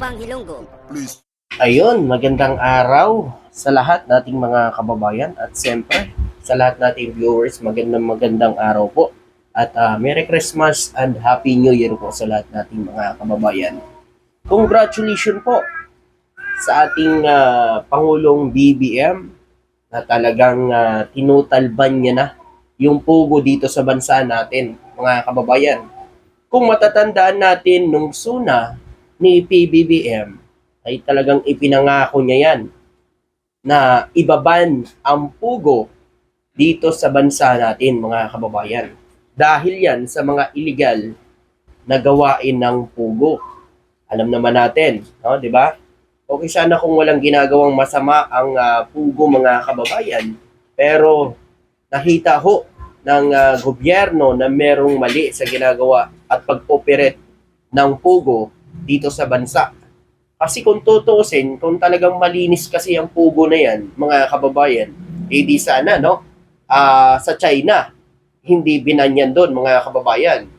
Upang Ilonggo. Please. Ayun, magandang araw sa lahat nating mga kababayan at siyempre sa lahat nating viewers, magandang araw po. At Merry Christmas and Happy New Year po sa lahat nating mga kababayan. Congratulations po sa ating Pangulong BBM na talagang tinutalban niya na yung pugo dito sa bansa natin, mga kababayan. Kung matatandaan natin nung SUNA ni PBBM, ay talagang ipinangako niya yan na ibaban ang pugo dito sa bansa natin, mga kababayan. Dahil yan sa mga illegal na gawain ng pugo. Alam naman natin, no, di ba? Okay sana kung walang ginagawang masama ang pugo, mga kababayan. Pero nakita ho ng gobyerno na merong mali sa ginagawa at pag-operate ng pugo dito sa bansa. Kasi kung tutuusin, kung talagang malinis kasi ang pugo na yan, mga kababayan, di sana, no? Sa China, hindi binanyan doon, mga kababayan.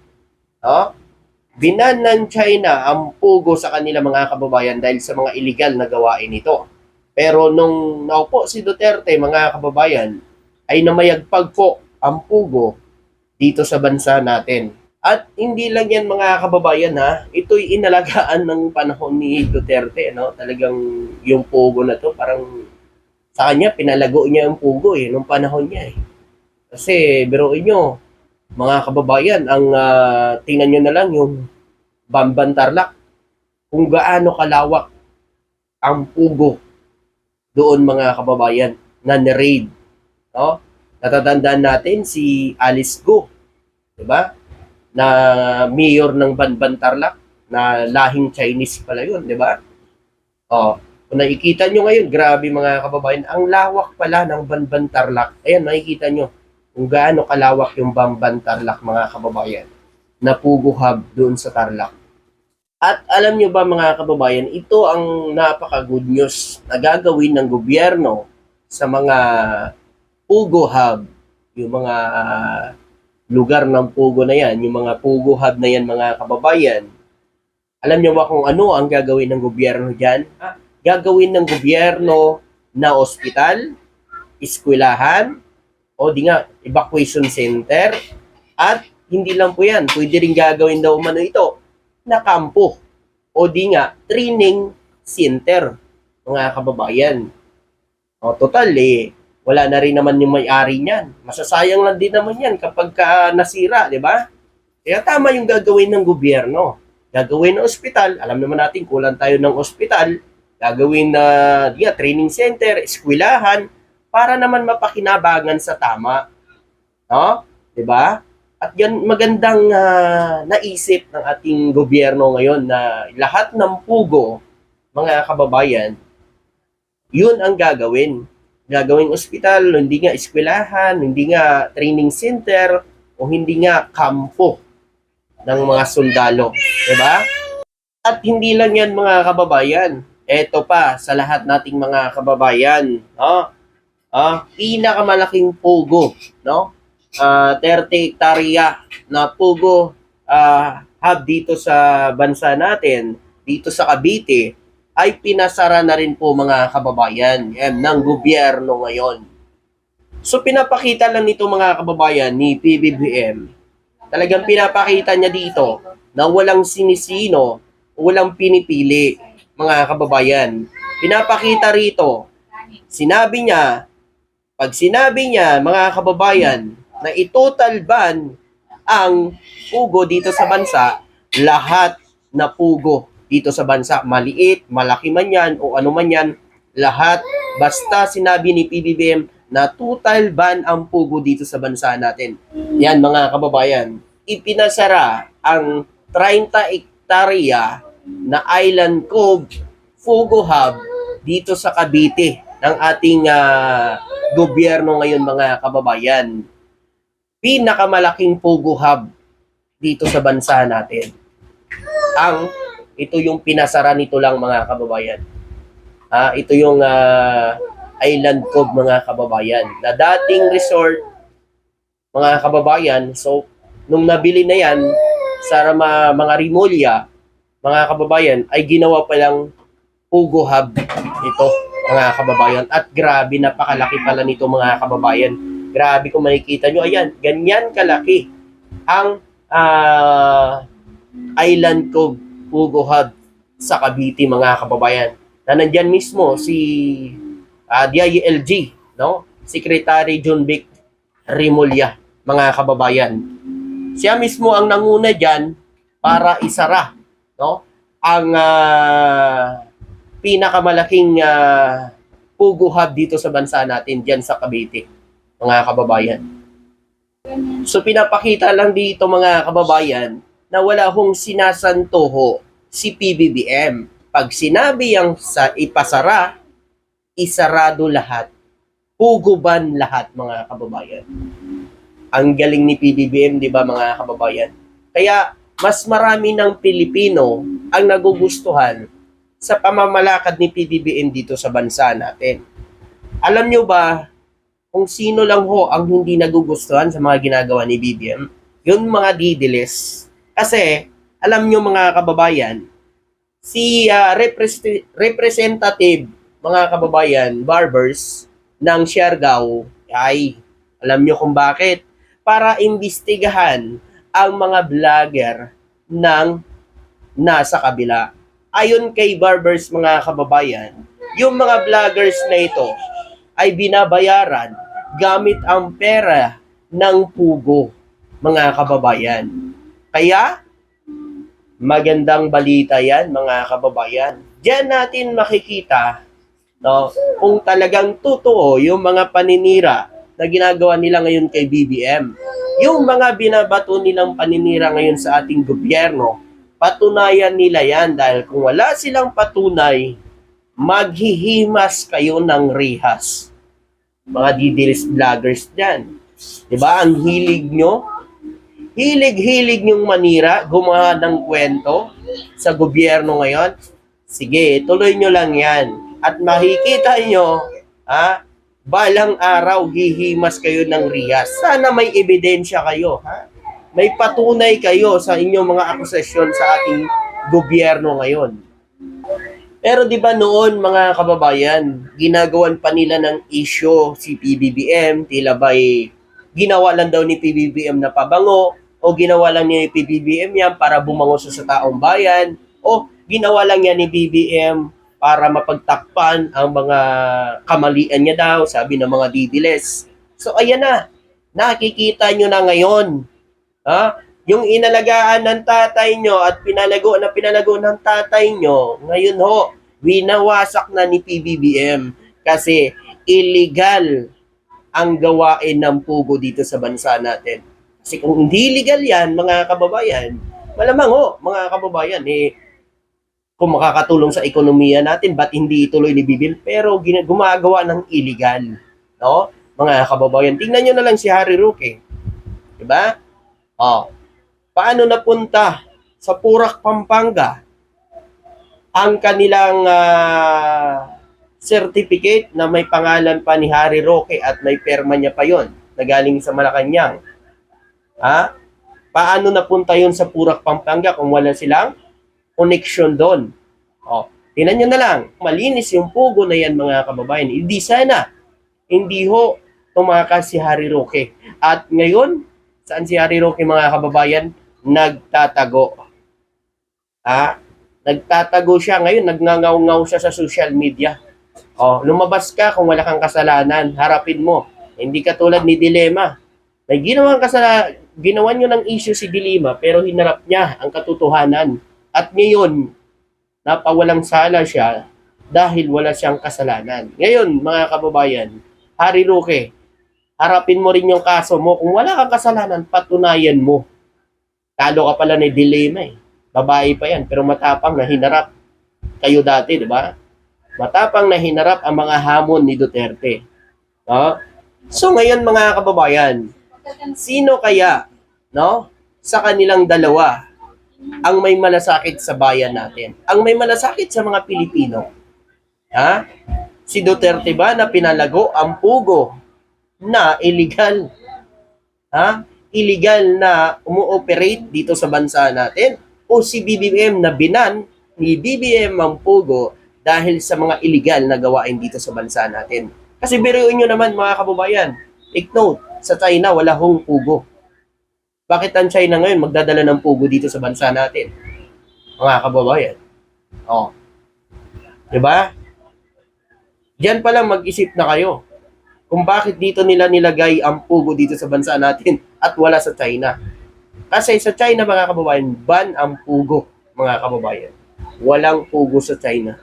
No? Binan ng China ang pugo sa kanila, mga kababayan, dahil sa mga illegal na gawain ito. Pero nung naupo si Duterte, mga kababayan, ay namayagpag po ang pugo dito sa bansa natin. At hindi lang yan, mga kababayan, ha, ito'y inalagaan ng panahon ni Duterte, no? Talagang yung pugo na to, parang sa kanya, pinalago niya yung pugo nung panahon niya Kasi, biruin nyo, mga kababayan, ang tingnan nyo na lang yung Bamban Tarlac, kung gaano kalawak ang pugo doon, mga kababayan, na ni-raid. No? Natatandaan natin si Alice Go, di ba? Na mayor ng Bamban Tarlac, na lahing Chinese pala yun, di ba? Kung nakikita nyo ngayon, grabe, mga kababayan, ang lawak pala ng Bamban Tarlac. Ayan, nakikita nyo kung gaano kalawak yung Bamban Tarlac, mga kababayan, na pugo hub doon sa Tarlac. At alam nyo ba, mga kababayan, ito ang napaka-good news na gagawin ng gobyerno sa mga pugo hub, yung mga lugar ng pugo na yan, yung mga pugo hub na yan, mga kababayan. Alam nyo ba kung ano ang gagawin ng gobyerno dyan? Gagawin ng gobyerno na ospital, eskwelahan, o di nga, evacuation center, at hindi lang po yan, pwede rin gagawin daw umano ito, na kampo, o di nga, training center, mga kababayan. Total wala na rin naman yung may-ari niyan. Masasayang lang din naman yan kapag nasira, di ba? Kaya tama yung gagawin ng gobyerno. Gagawin ng ospital, alam naman natin kulang tayo ng ospital, gagawin na training center, eskwelahan, para naman mapakinabangan sa tama. No? Di ba? At yan magandang naisip ng ating gobyerno ngayon na lahat ng pugo, mga kababayan, yun ang gagawin. Gagawing ospital, hindi nga eskwelahan, hindi nga training center, o hindi nga kampo ng mga sundalo. Diba? At hindi lang yan, mga kababayan. Eto pa, sa lahat nating mga kababayan, pinakamalaking pugo, no? 30 hektarya na pugo hub dito sa bansa natin, dito sa Cavite, ay pinasara na rin po, mga kababayan, ng gobyerno ngayon. So pinapakita lang nito, mga kababayan, ni PBBM, talagang pinapakita niya dito na walang sinisino, walang pinipili, mga kababayan. Pinapakita rito, pag sinabi niya, mga kababayan, na itotal ban ang pugo dito sa bansa, lahat na pugo dito sa bansa, maliit, malaki man yan, o ano man yan, lahat, basta sinabi ni PBBM na total ban ang pugo dito sa bansa natin. Yan, mga kababayan, ipinasara ang 30 hektarya na Island Cove Pugo Hub dito sa Cavite ng ating gobyerno ngayon, mga kababayan. Pinakamalaking pugo hub dito sa bansa natin. Ito yung pinasara nito lang, mga kababayan. Ito yung Island Cove, mga kababayan, na dating resort, mga kababayan. So, nung nabili na yan sa mga Rimulya, mga kababayan, ay ginawa palang Pugo Hub ito, mga kababayan. At grabe, napakalaki pala nito, mga kababayan. Grabe kung makikita nyo, ayan, ganyan kalaki ang Island Cove Pugo Hub sa Cavite, mga kababayan. Na nandyan mismo si DILG, no? Secretary John Vic Rimulya, mga kababayan. Siya mismo ang nanguna diyan para isara, no? Ang pinakamalaking Pugo Hub dito sa bansa natin diyan sa Cavite, mga kababayan. So pinapakita lang dito, mga kababayan, na wala hong sinasantoho si PBBM. Pag sinabi ang sa ipasara, isarado lahat. Puguban lahat, mga kababayan. Ang galing ni PBBM, di ba, mga kababayan? Kaya mas marami ng Pilipino ang nagugustuhan sa pamamalakad ni PBBM dito sa bansa natin. Alam nyo ba kung sino lang ho ang hindi nagugustuhan sa mga ginagawa ni BBM? Yung mga didilis. Kasi, alam nyo, mga kababayan, si representative, mga kababayan, Barbers ng Siargao, ay alam nyo kung bakit? Para imbestigahan ang mga vlogger ng nasa kabila. Ayon kay Barbers, mga kababayan, yung mga vloggers na ito ay binabayaran gamit ang pera ng Pugo, mga kababayan. Kaya, magandang balita yan, mga kababayan. Diyan natin makikita, no, kung talagang totoo yung mga paninira na ginagawa nila ngayon kay BBM. Yung mga binabato nilang paninira ngayon sa ating gobyerno, patunayan nila yan, dahil kung wala silang patunay, maghihimas kayo ng rihas. Mga didilis vloggers dyan. Diba? Ang hilig nyo. Hilig-hilig nyong manira, gumawa ng kwento sa gobyerno ngayon. Sige, tuloy nyo lang yan. At makikita nyo, balang araw, hihimas kayo ng rihas. Sana may ebidensya kayo. May patunay kayo sa inyong mga akusasyon sa ating gobyerno ngayon. Pero di ba noon, mga kababayan, ginagawan pa nila ng issue si PBBM, tila ba'y ginawa lang daw ni PBBM na pabango, o ginawa lang ni PBBM yan para bumango sa taong bayan, o ginawa lang yan ni BBM para mapagtakpan ang mga kamalian niya daw, sabi ng mga didiles. So ayan na, nakikita nyo na ngayon, yung inalagaan ng tatay nyo at pinalago ng tatay nyo, ngayon ho, winawasak na ni PBBM kasi illegal ang gawain ng Pugo dito sa bansa natin. Kasi kung hindi legal yan, mga kababayan, malamang ho, mga kababayan, kung makakatulong sa ekonomiya natin, ba't hindi ituloy ni BBM? Pero gumagawa ng illegal, no? Mga kababayan, tingnan nyo na lang si Harry Roque. Diba? Paano napunta sa Purak, Pampanga ang kanilang certificate na may pangalan pa ni Harry Roque at may perma niya pa yon na galing sa Malacanang? Paano napunta yon sa Purak, Pampanga kung wala silang connection doon? Tingnan nyo na lang, malinis yung Pugo na yan, mga kababayan. Hindi sana, hindi ho tumakas si Harry Roque. At ngayon, saan si Harry Roque, mga kababayan? Nagtatago. Nagtatago siya ngayon, nagngangaw-ngaw siya sa social media. Lumabas ka kung wala kang kasalanan, harapin mo. Hindi katulad ni Dilema. May ginawa nyo ng issue si Dilema, pero hinarap niya ang katotohanan. At ngayon, napawalang sala siya dahil wala siyang kasalanan. Ngayon, mga kababayan, Harry Roque, harapin mo rin yung kaso mo. Kung wala kang kasalanan, patunayan mo. Talo ka pala ni Dilema Babae pa yan, pero matapang na hinarap. Kayo dati, di ba? Matapang na hinarap ang mga hamon ni Duterte. So ngayon, mga kababayan, sino kaya, no, sa kanilang dalawa ang may malasakit sa bayan natin? Ang may malasakit sa mga Pilipino? Si Duterte ba na pinalago ang Pugo na illegal? Illegal na umu-operate dito sa bansa natin? o si BBM na binan ni BBM ang Pogo dahil sa mga illegal na gawain dito sa bansa natin. Kasi biruin nyo naman mga kababayan, take note, sa China wala hong Pogo. Bakit ang China ngayon magdadala ng Pogo dito sa bansa natin? Mga kababayan. Oh. 'Di ba? Diyan pa lang mag-isip na kayo kung bakit dito nila nilagay ang Pogo dito sa bansa natin at wala sa China. Kasi sa China mga kababayan, ban ang Pogo mga kababayan. Walang Pogo sa China.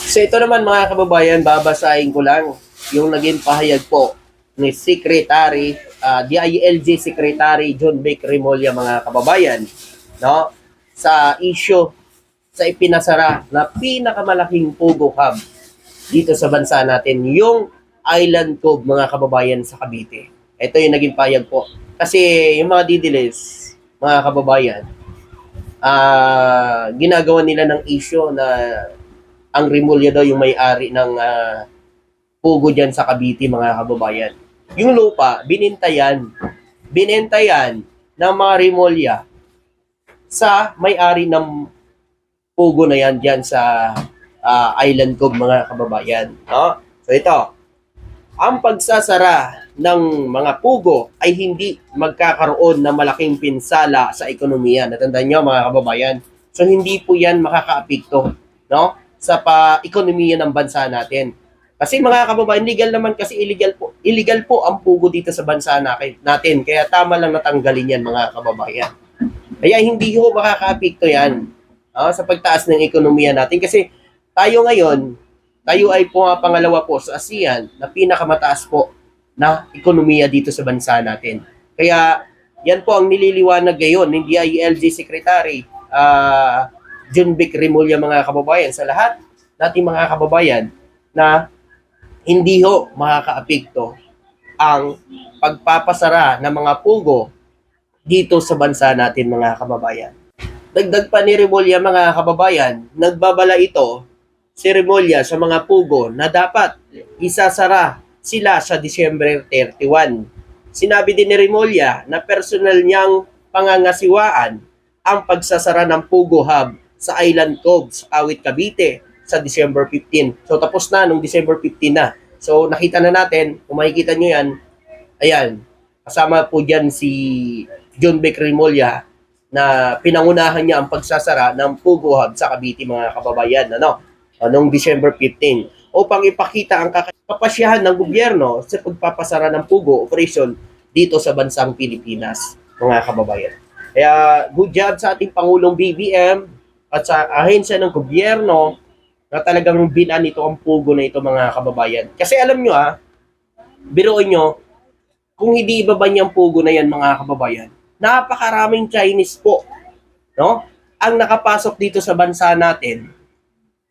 So ito naman mga kababayan, babasahin ko lang yung naging pahayag po ni Secretary, DILG Secretary John Vic Remulla mga kababayan, no? Sa issue sa ipinasara na pinakamalaking Pogo Hub dito sa bansa natin, yung Island Cove mga kababayan sa Cavite. Ito yung naging pahayag po. Kasi yung mga didilis, mga kababayan, ginagawa nila ng issue na ang Remulla daw yung may-ari ng Pogo dyan sa Cavite mga kababayan. Yung lupa, binentayan ng mga Remulla sa may-ari ng Pogo na yan dyan sa Island Cove mga kababayan. No? So ito, ang pagsasara ng mga Pogo ay hindi magkakaroon ng malaking pinsala sa ekonomiya. Natandaan nyo mga kababayan. So hindi po yan makakaapekto, no? Sa ekonomiya ng bansa natin. Kasi mga kababayan, illegal po ang Pogo dito sa bansa natin. Kaya tama lang natanggalin yan mga kababayan. Kaya hindi ho makakaapekto yan sa pagtaas ng ekonomiya natin. Kasi tayo ngayon, tayo ay pangalawa po sa ASEAN na pinakamataas po na ekonomiya dito sa bansa natin. Kaya yan po ang nililiwanag ngayon ng DILG Secretary John Vic Remulla mga kababayan sa lahat nating mga kababayan na hindi ho makakaapekto ang pagpapasara ng mga Pogo dito sa bansa natin mga kababayan. Dagdag pa ni Remulla mga kababayan, nagbabala ito si Remulla sa mga Pogo na dapat isasara sila sa December 31. Sinabi din ni Remulla na personal niyang pangangasiwaan ang pagsasara ng Pogo Hub sa Island Cove sa Awit, Cavite sa December 15. So tapos na nung December 15 na. So nakita na natin, kung makikita nyo yan, ayan, kasama po dyan si John Vic Remulla na pinangunahan niya ang pagsasara ng Pogo Hub sa Cavite mga kababayan, noong December 15 upang ipakita ang kapasyahan ng gobyerno sa pagpapasara ng Pogo operation dito sa bansang Pilipinas mga kababayan. Kaya good job sa ating Pangulong BBM at sa ahensya ng gobyerno na talagang binan ito ang Pogo na ito mga kababayan. Kasi alam nyo biruin nyo, kung hindi ibaban yung Pogo na yan mga kababayan, napakaraming Chinese po, no? Ang nakapasok dito sa bansa natin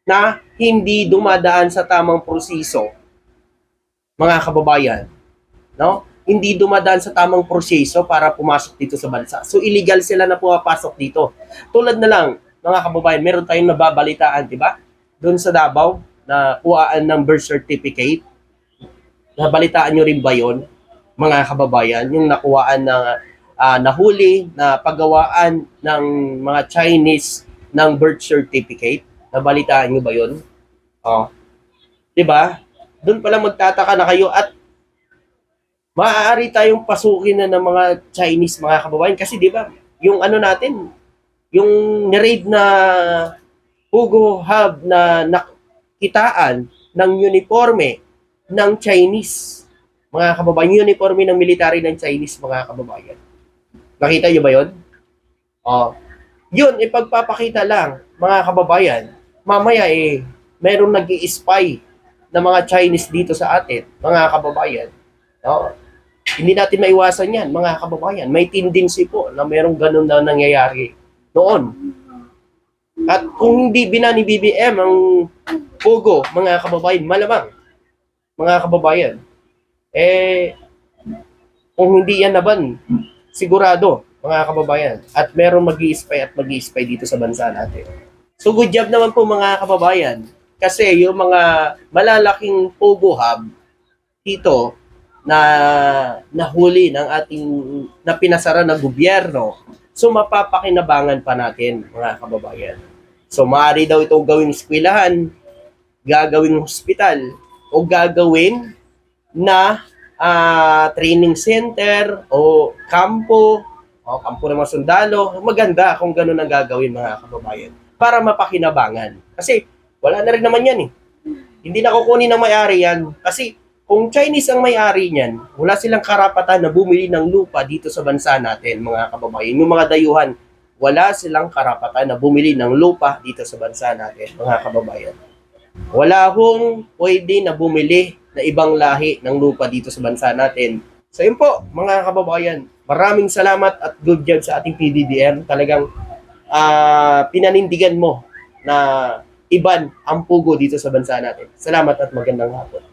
na hindi dumadaan sa tamang proseso, mga kababayan, no? Hindi dumadaan sa tamang proseso para pumasok dito sa bansa. So illegal sila na pumapasok dito. Tulad na lang, mga kababayan, meron tayong nababalitaan, di ba? Doon sa Davao na kuhaan ng birth certificate. Nabalitaan nyo rin ba yon, mga kababayan, yung nakuhaan ng nahuli na paggawaan ng mga Chinese ng birth certificate? Nabalitaan nyo ba yun? Di ba? Doon pala magtataka na kayo at maaari tayong pasukin na ng mga Chinese mga kababayan kasi di ba? Yung natin, yung ni-raid na Pogo Hub na nakitaan ng uniforme ng Chinese mga kababayan, uniforme ng military ng Chinese mga kababayan. Nakita nyo ba yun? Yun, ipagpapakita lang mga kababayan. Mamaya mayroong nag-i-spy na mga Chinese dito sa atin, mga kababayan. Hindi natin maiwasan yan, mga kababayan. May tendency po na mayroong ganun na nangyayari noon. At kung hindi binani BBM ang Pogo, mga kababayan, malamang, mga kababayan, kung hindi yan naban, sigurado, mga kababayan, at merong mag-i-spy dito sa bansa natin. So good job naman po mga kababayan, kasi yung mga malalaking Pogo Hub dito na nahuli ng ating napinasara ng gobyerno So mapapakinabangan pa natin, mga kababayan. So maaari daw itong gawing eskwelahan, gagawing hospital, o gagawin na training center o kampo ng mga sundalo. Maganda kung ganun ang gagawin, mga kababayan, para mapakinabangan. Kasi wala na rin naman yan eh. Hindi na kukunin ng may-ari yan. Kasi kung Chinese ang may-ari niyan, wala silang karapatan na bumili ng lupa dito sa bansa natin, mga kababayan. Yung mga dayuhan, wala silang karapatan na bumili ng lupa dito sa bansa natin, mga kababayan. Wala hong pwede na bumili na ibang lahi ng lupa dito sa bansa natin. So yun po, mga kababayan, maraming salamat at good job sa ating PBBM. Talagang pinanindigan mo na iban ang pugo dito sa bansa natin. Salamat at magandang hapon.